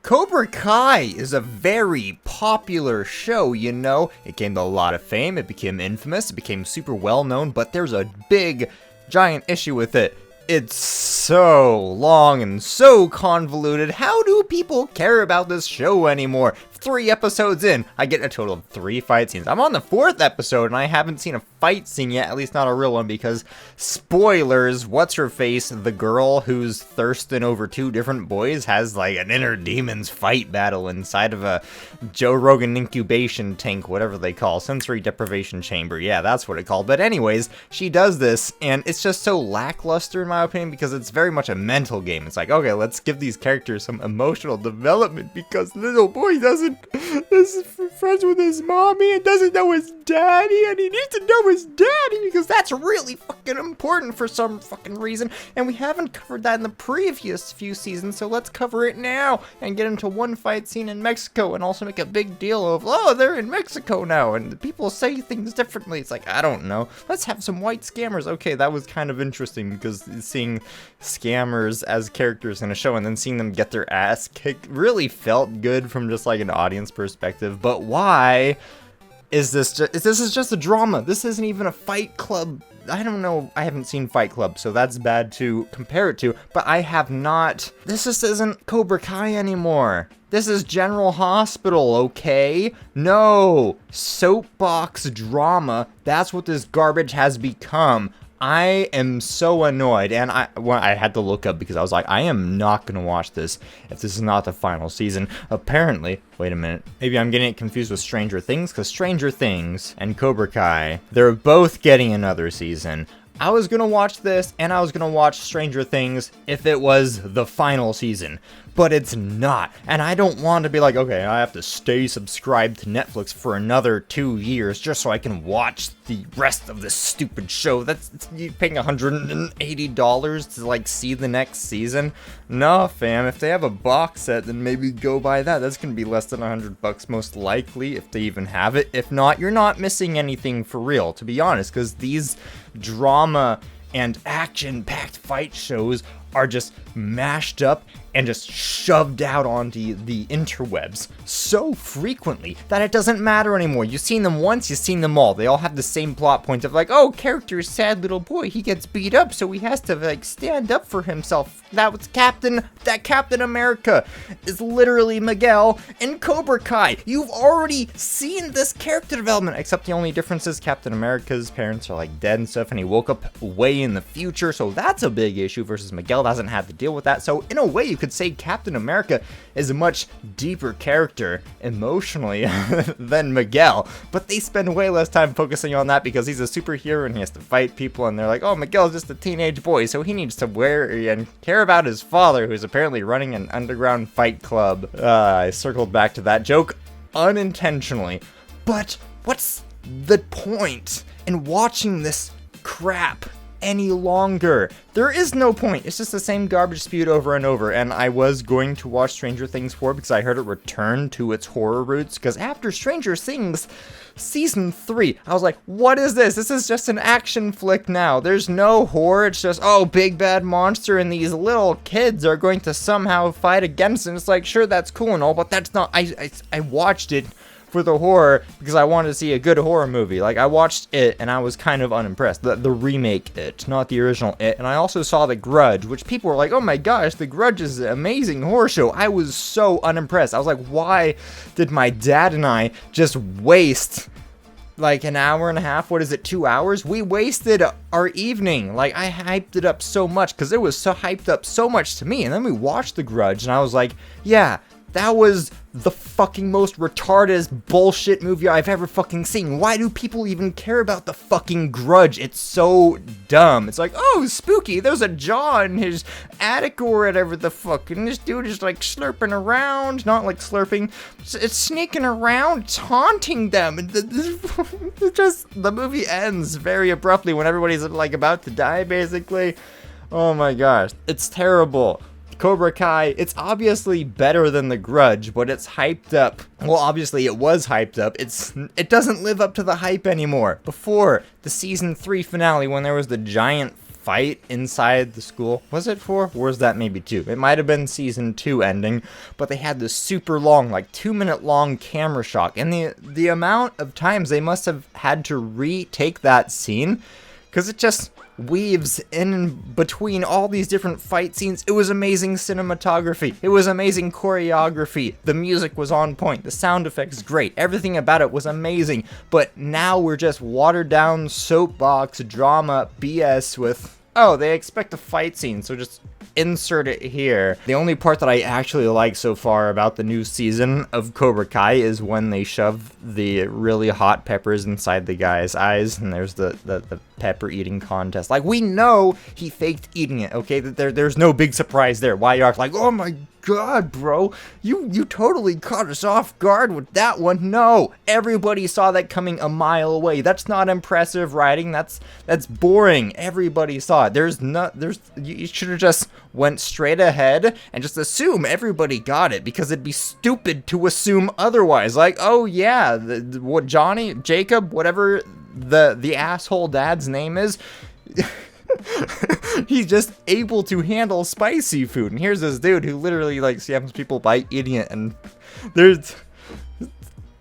Cobra Kai is a very popular show, you know. It gained a lot of fame, it became infamous, it became super well known, but there's a big, giant issue with it. It's so long and so convoluted. How do people care about this show anymore? 3 episodes in, I get a total of 3 fight scenes. I'm on the 4th episode and I haven't seen a fight scene yet, at least not a real one, because spoilers, what's her face, the girl who's thirsting over 2 different boys has like an inner demons fight battle inside of a Joe Rogan incubation tank, whatever they call, sensory deprivation chamber. Yeah, that's what it called. But anyways, she does this and it's just so lackluster in my opinion because it's very much a mental game. It's like, okay, let's give these characters some emotional development because little boy is friends with his mommy and doesn't know his daddy, and he needs to know his daddy because that's really fucking important for some fucking reason, and we haven't covered that in the previous few seasons, so let's cover it now and get into one fight scene in Mexico and also make a big deal of, oh, they're in Mexico now and people say things differently. It's like, I don't know, let's have some white scammers. Okay, that was kind of interesting because seeing scammers as characters in a show and then seeing them get their ass kicked really felt good from just like an audience perspective. But why is this this is just a drama. This isn't even a Fight Club. I don't know, I haven't seen Fight Club, so that's bad to compare it to, but I have not. This just isn't Cobra Kai anymore. This is General Hospital, okay? No, soapbox drama. That's what this garbage has become. I am so annoyed, and I had to look up because I was like, I am not going to watch this if this is not the final season. Apparently, wait a minute, maybe I'm getting it confused with Stranger Things, because Stranger Things and Cobra Kai, they're both getting another season. I was going to watch this, and I was going to watch Stranger Things if it was the final season. But it's not, and I don't want to be like, okay, I have to stay subscribed to Netflix for another 2 years just so I can watch the rest of this stupid show. You paying $180 to like see the next season? No, fam, if they have a box set, then maybe go buy that. That's gonna be less than $100 most likely, if they even have it. If not, you're not missing anything for real, to be honest, because these drama and action-packed fight shows are just mashed up and just shoved out onto the interwebs so frequently that it doesn't matter anymore. You've seen them once, you've seen them all. They all have the same plot point of like, oh, character, sad little boy, he gets beat up, so he has to like stand up for himself. That Captain America is literally Miguel in Cobra Kai. You've already seen this character development, except the only difference is Captain America's parents are like dead and stuff, and he woke up way in the future, so that's a big issue versus Miguel doesn't have to deal with that. So in a way, you could say Captain America is a much deeper character emotionally than Miguel, but they spend way less time focusing on that because he's a superhero and he has to fight people, and they're like, oh, Miguel's just a teenage boy, so he needs to worry and care about his father, who's apparently running an underground fight club. I circled back to that joke unintentionally, but what's the point in watching this crap any longer? There is no point. It's just the same garbage spewed over and over, and I was going to watch Stranger Things 4 because I heard it return to its horror roots, because after Stranger Things Season 3, I was like, what is this? This is just an action flick now. There's no horror. It's just, oh, big bad monster, and these little kids are going to somehow fight against it. And it's like, sure, that's cool and all, but that's not, I watched it for the horror because I wanted to see a good horror movie. Like, I watched It and I was kind of unimpressed. The remake It, not the original It. And I also saw The Grudge, which people were like, oh my gosh, The Grudge is an amazing horror show. I was so unimpressed. I was like, why did my dad and I just waste like an hour and a half? What is it, 2 hours? We wasted our evening. Like, I hyped it up so much because it was so hyped up so much to me. And then we watched The Grudge and I was like, yeah, that was the fucking most retarded bullshit movie I've ever fucking seen. Why do people even care about The fucking Grudge? It's so dumb. It's like, oh, spooky, there's a jaw in his attic or whatever the fuck, and this dude is like slurping around, not like slurping, it's sneaking around, it's haunting them, and the movie ends very abruptly when everybody's like about to die, basically. Oh my gosh, it's terrible. Cobra Kai, it's obviously better than The Grudge, but it's hyped up. Well, obviously it was hyped up. It doesn't live up to the hype anymore. Before the season 3 finale, when there was the giant fight inside the school. Was it 4? Or was that maybe 2? It might have been season 2 ending, but they had this super long, like 2-minute long camera shot, and the amount of times they must have had to retake that scene, because it just weaves in between all these different fight scenes. It was amazing cinematography. It was amazing choreography. The music was on point. The sound effects great. Everything about it was amazing. But now we're just watered down soapbox drama BS with, oh, they expect a fight scene, so just insert it here. The only part that I actually like so far about the new season of Cobra Kai is when they shove the really hot peppers inside the guy's eyes, and there's the pepper eating contest. Like, we know he faked eating it, okay? There's no big surprise there. Why you act like, oh my god, bro, you totally caught us off guard with that one. No, everybody saw that coming a mile away. That's not impressive writing. That's boring. Everybody saw it. You should have just went straight ahead and just assume everybody got it, because it'd be stupid to assume otherwise. Like, oh yeah, what Johnny, Jacob, whatever the asshole dad's name is, he's just able to handle spicy food. And here's this dude who literally, like, scams people by eating it. And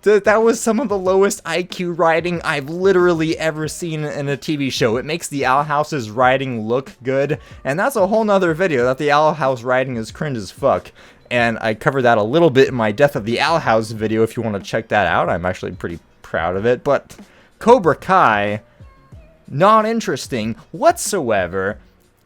that was some of the lowest IQ writing I've literally ever seen in a TV show. It makes the Owl House's writing look good, and that's a whole nother video, that the Owl House writing is cringe as fuck. And I covered that a little bit in my Death of the Owl House video if you want to check that out. I'm actually pretty proud of it. But Cobra Kai, not interesting whatsoever.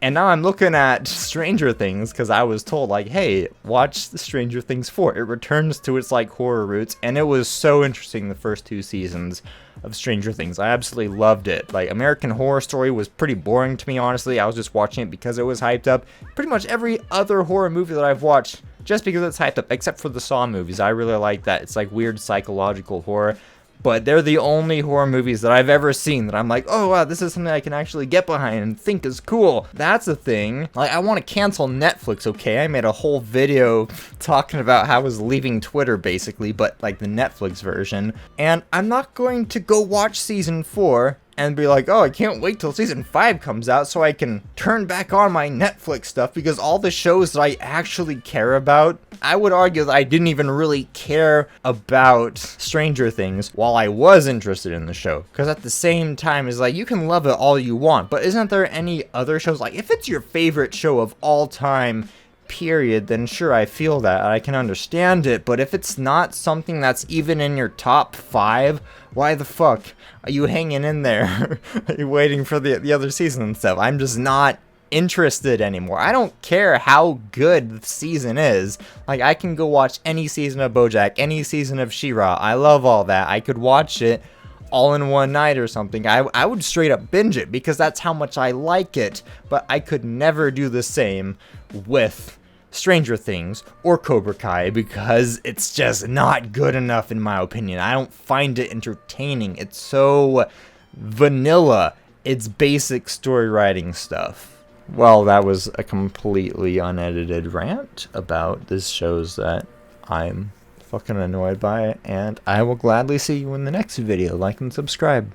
And now I'm looking at Stranger Things, because I was told, like, hey, watch the Stranger Things 4. It returns to its, like, horror roots, and it was so interesting the first 2 seasons of Stranger Things. I absolutely loved it. Like, American Horror Story was pretty boring to me, honestly. I was just watching it because it was hyped up. Pretty much every other horror movie that I've watched, just because it's hyped up, except for the Saw movies. I really like that. It's, like, weird psychological horror. But they're the only horror movies that I've ever seen that I'm like, oh wow, this is something I can actually get behind and think is cool. That's a thing. Like, I want to cancel Netflix, okay? I made a whole video talking about how I was leaving Twitter, basically, but like the Netflix version. And I'm not going to go watch season 4 and be like, oh, I can't wait till season 5 comes out so I can turn back on my Netflix stuff, because all the shows that I actually care about, I would argue that I didn't even really care about Stranger Things while I was interested in the show. Because at the same time, it's like, you can love it all you want, but isn't there any other shows? Like, if it's your favorite show of all time, period, then sure, I feel that. I can understand it. But if it's not something that's even in your top 5, why the fuck are you hanging in there? Are you waiting for the other season and stuff? I'm just not interested anymore. I don't care how good the season is. Like, I can go watch any season of BoJack, any season of She-Ra. I love all that. I could watch it all in one night or something. I would straight up binge it, because that's how much I like it. But I could never do the same with Stranger Things or Cobra Kai, because it's just not good enough in my opinion. I don't find it entertaining. It's so vanilla. It's basic story writing stuff. Well, that was a completely unedited rant about this shows that I'm fucking annoyed by, and I will gladly see you in the next video. Like and subscribe.